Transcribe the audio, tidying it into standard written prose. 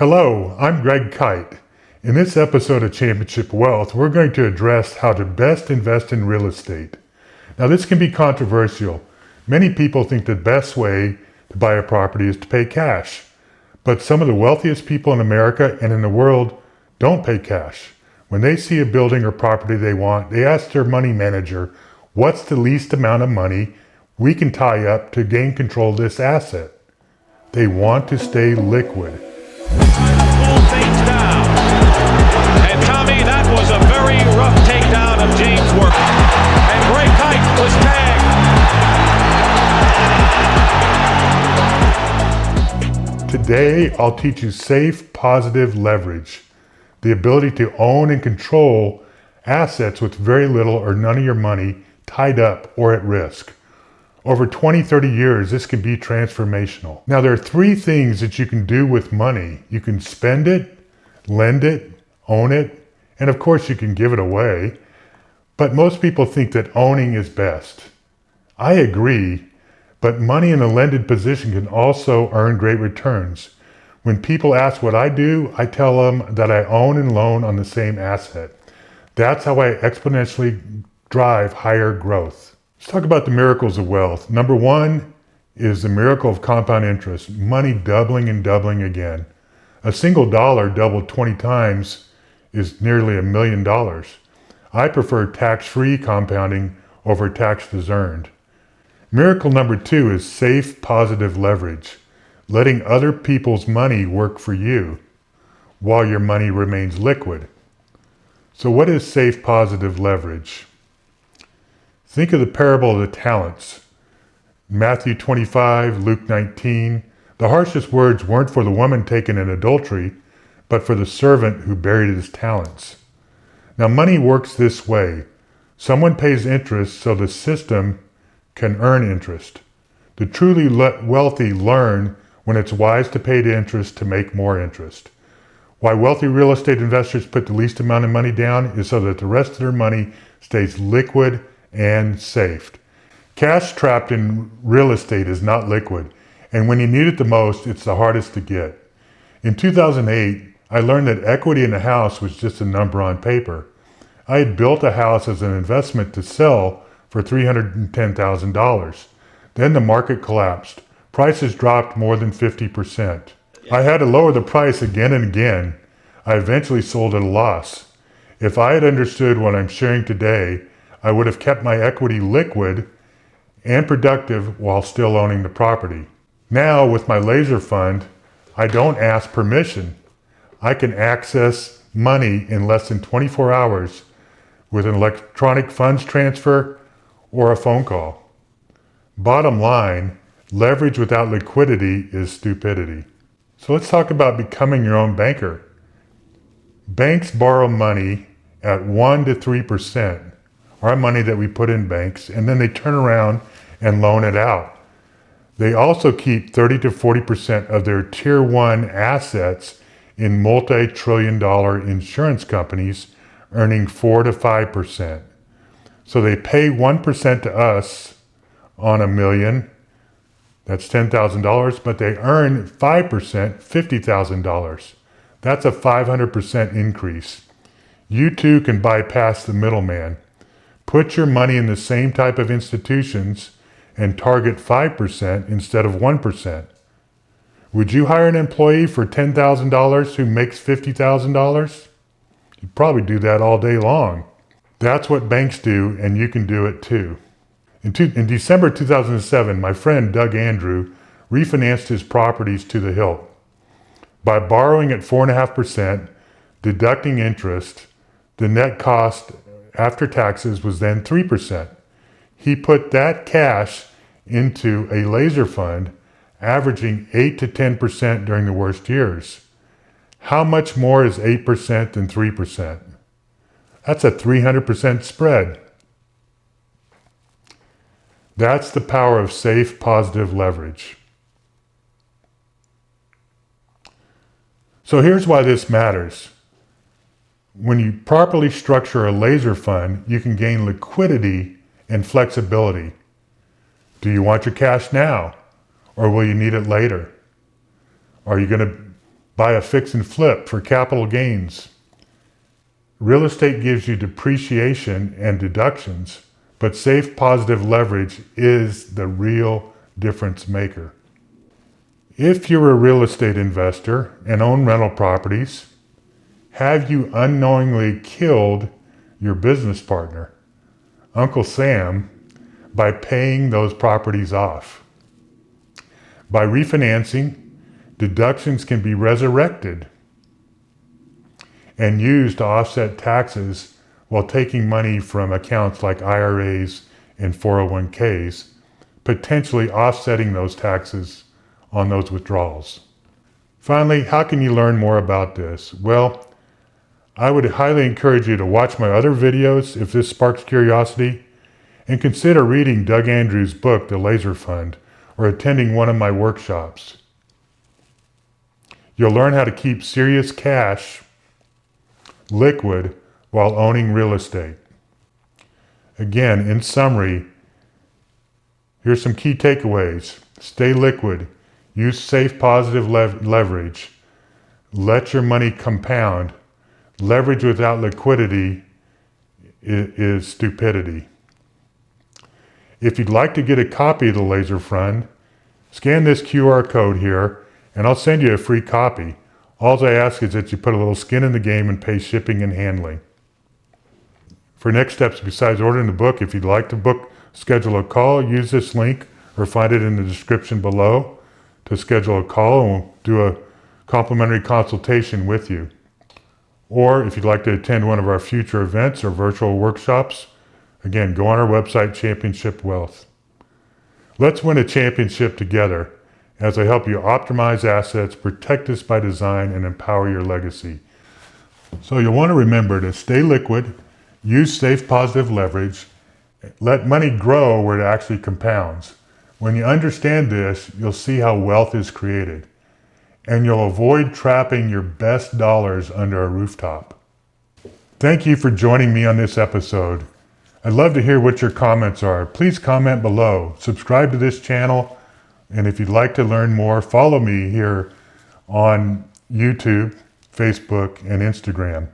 Hello, I'm Greg Kite. In this episode of Championship Wealth, we're going to address how to best invest in real estate. Now, this can be controversial. Many people think the best way to buy a property is to pay cash. But some of the wealthiest people in America and in the world don't pay cash. When they see a building or property they want, they ask their money manager, what's the least amount of money we can tie up to gain control of this asset? They want to stay liquid. Pull things down. And Tommy, that was a very rough takedown of James Work. And Greg Kite was tagged. Today, I'll teach you safe, positive leverage, the ability to own and control assets with very little or none of your money tied up or at risk. Over 20, 30 years, this can be transformational. Now, there are three things that you can do with money. You can spend it, lend it, own it, and of course you can give it away. But most people think that owning is best. I agree, but money in a lended position can also earn great returns. When people ask what I do, I tell them that I own and loan on the same asset. That's how I exponentially drive higher growth. Let's talk about the miracles of wealth. Number one is the miracle of compound interest, money doubling and doubling again. A single dollar doubled 20 times is nearly $1 million. I prefer tax-free compounding over taxes earned. Miracle number two is safe, positive leverage, letting other people's money work for you while your money remains liquid. So what is safe, positive leverage? Think of the parable of the talents. Matthew 25, Luke 19. The harshest words weren't for the woman taken in adultery, but for the servant who buried his talents. Now, money works this way. Someone pays interest so the system can earn interest. The truly wealthy learn when it's wise to pay the interest to make more interest. Why wealthy real estate investors put the least amount of money down is so that the rest of their money stays liquid and safe. Cash trapped in real estate is not liquid, and when you need it the most, it's the hardest to get. In 2008, I learned that equity in a house was just a number on paper. I had built a house as an investment to sell for $310,000. Then the market collapsed. Prices dropped more than 50%. I had to lower the price again and again. I eventually sold at a loss. If I had understood what I'm sharing today, I would have kept my equity liquid and productive while still owning the property. Now, with my laser fund, I don't ask permission. I can access money in less than 24 hours with an electronic funds transfer or a phone call. Bottom line, leverage without liquidity is stupidity. So let's talk about becoming your own banker. Banks borrow money at 1 to 3%. Our money that we put in banks, and then they turn around and loan it out. They also keep 30 to 40% of their tier one assets in multi-trillion-dollar insurance companies, earning 4 to 5%. So they pay 1% to us on $1 million, that's $10,000, but they earn 5%, $50,000. That's a 500% increase. You too can bypass the middleman. Put your money in the same type of institutions and target 5% instead of 1%. Would you hire an employee for $10,000 who makes $50,000? You'd probably do that all day long. That's what banks do, and you can do it too. In December 2007, my friend Doug Andrew refinanced his properties to the hilt. By borrowing at 4.5%, deducting interest, the net cost after taxes was then 3%. He put that cash into a laser fund, averaging 8 to 10% during the worst years. How much more is 8% than 3%? That's a 300% spread. That's the power of safe, positive leverage. So here's why this matters. When you properly structure a laser fund, you can gain liquidity and flexibility. Do you want your cash now, or will you need it later? Are you going to buy a fix and flip for capital gains. Real estate gives you depreciation and deductions, but safe positive leverage is the real difference maker. If you're a real estate investor and own rental properties, have you unknowingly killed your business partner, Uncle Sam, by paying those properties off? By refinancing, deductions can be resurrected and used to offset taxes while taking money from accounts like IRAs and 401ks, potentially offsetting those taxes on those withdrawals. Finally, how can you learn more about this? Well, I would highly encourage you to watch my other videos if this sparks curiosity, and consider reading Doug Andrews' book, The Laser Fund, or attending one of my workshops. You'll learn how to keep serious cash liquid while owning real estate. Again, in summary, here's some key takeaways. Stay liquid. Use safe positive leverage. Let your money compound. Leverage without liquidity is stupidity. If you'd like to get a copy of the Laser Fund, scan this QR code here and I'll send you a free copy. All I ask is that you put a little skin in the game and pay shipping and handling. For next steps, besides ordering the book, if you'd like to schedule a call, use this link or find it in the description below to schedule a call, and we'll do a complimentary consultation with you. Or if you'd like to attend one of our future events or virtual workshops, again, go on our website, Championship Wealth. Let's win a championship together as I help you optimize assets, protect this by design, and empower your legacy. So you'll want to remember to stay liquid, use safe positive leverage, let money grow where it actually compounds. When you understand this, you'll see how wealth is created, and you'll avoid trapping your best dollars under a rooftop. Thank you for joining me on this episode. I'd love to hear what your comments are. Please comment below. Subscribe to this channel. And if you'd like to learn more, follow me here on YouTube, Facebook, and Instagram.